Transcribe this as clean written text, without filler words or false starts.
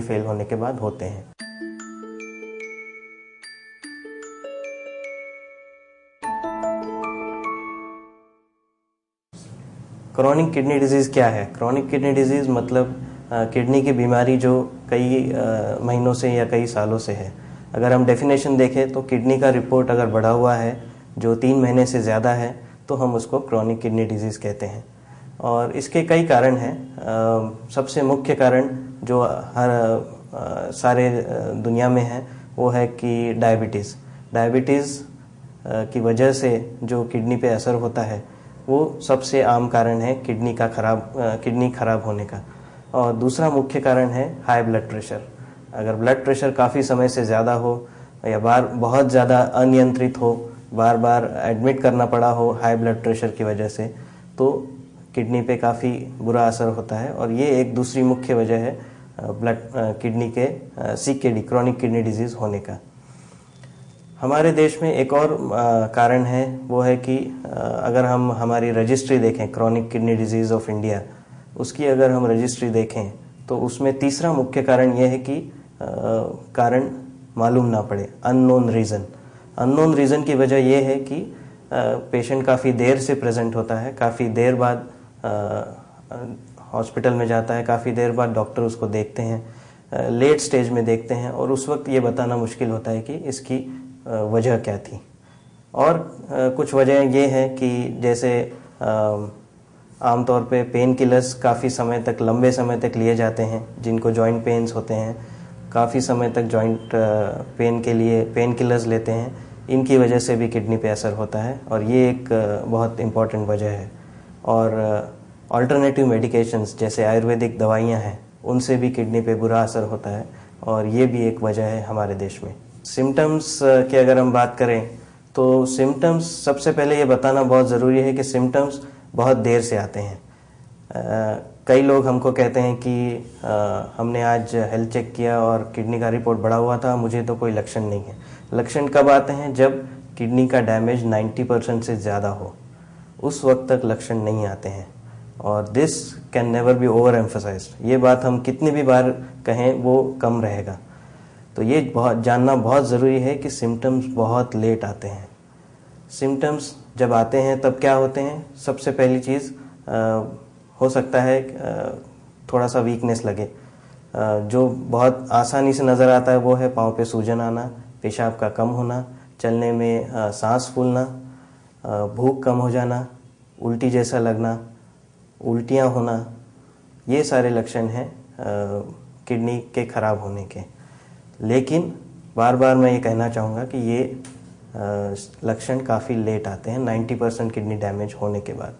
Fail होने के बाद होते हैं। क्रोनिक किडनी डिजीज़ क्या है? क्रोनिक किडनी डिजीज़ मतलब किडनी की बीमारी जो कई महीनों से या कई सालों से है। अगर हम डेफिनेशन देखें तो किडनी का रिपोर्ट अगर बढ़ा हुआ है जो 3 महीने से ज़्यादा है तो हम उसको क्रोनिक किडनी डिजीज़ कहते हैं। और इसके कई कारण हैं। सबसे मुख्य कारण जो हर सारे दुनिया में है वो है कि डायबिटीज़ की वजह से जो किडनी पे असर होता है वो सबसे आम कारण है किडनी खराब होने का। और दूसरा मुख्य कारण है हाई ब्लड प्रेशर। अगर ब्लड प्रेशर काफ़ी समय से ज़्यादा हो या बहुत ज़्यादा अनियंत्रित हो, बार बार एडमिट करना पड़ा हो हाई ब्लड प्रेशर की वजह से, तो किडनी पे काफ़ी बुरा असर होता है। और ये एक दूसरी मुख्य वजह है किडनी के CKD क्रोनिक किडनी डिजीज़ होने का। हमारे देश में एक और कारण है, वो है कि अगर हम हमारी रजिस्ट्री देखें chronic kidney disease of India, उसकी अगर हम रजिस्ट्री देखें तो उसमें तीसरा मुख्य कारण यह है कि कारण मालूम ना पड़े, अननोन रीज़न की वजह यह है कि पेशेंट काफ़ी देर से प्रेजेंट होता है, काफ़ी देर बाद हॉस्पिटल में जाता है, काफ़ी देर बाद डॉक्टर उसको देखते हैं, लेट स्टेज में देखते हैं, और उस वक्त ये बताना मुश्किल होता है कि इसकी वजह क्या थी। और कुछ वजह ये हैं कि जैसे आमतौर पे पेन किलर्स काफ़ी समय तक, लंबे समय तक लिए जाते हैं। जिनको जॉइंट पेन्स होते हैं काफ़ी समय तक जॉइंट पेन के लिए पेन किलर्स लेते हैं, इनकी वजह से भी किडनी पे असर होता है और ये एक बहुत इम्पॉर्टेंट वजह है। और अल्टरनेटिव मेडिकेशंस जैसे आयुर्वेदिक दवाइयाँ हैं, उनसे भी किडनी पे बुरा असर होता है और ये भी एक वजह है हमारे देश में। सिम्टम्स की अगर हम बात करें तो सिम्टम्स, सबसे पहले ये बताना बहुत ज़रूरी है कि सिम्टम्स बहुत देर से आते हैं। कई लोग हमको कहते हैं कि हमने आज हेल्थ चेक किया और किडनी का रिपोर्ट बढ़ा हुआ था, मुझे तो कोई लक्षण नहीं है। लक्षण कब आते हैं? जब किडनी का डैमेज 90% से ज़्यादा हो, उस वक्त तक लक्षण नहीं आते हैं। और this can never be over emphasised. ये बात हम कितनी भी बार कहें वो कम रहेगा। तो ये जानना बहुत ज़रूरी है कि सिम्टम्स बहुत लेट आते हैं। सिम्टम्स जब आते हैं तब क्या होते हैं? सबसे पहली चीज़ हो सकता है थोड़ा सा वीकनेस लगे। जो बहुत आसानी से नज़र आता है वो है पाँव पे सूजन आना, पेशाब का कम होना, चलने में सांस फूलना, भूख कम हो जाना, उल्टी जैसा लगना, उल्टियाँ होना। ये सारे लक्षण हैं किडनी के ख़राब होने के। लेकिन बार बार मैं ये कहना चाहूँगा कि ये लक्षण काफ़ी लेट आते हैं 90% किडनी डैमेज होने के बाद।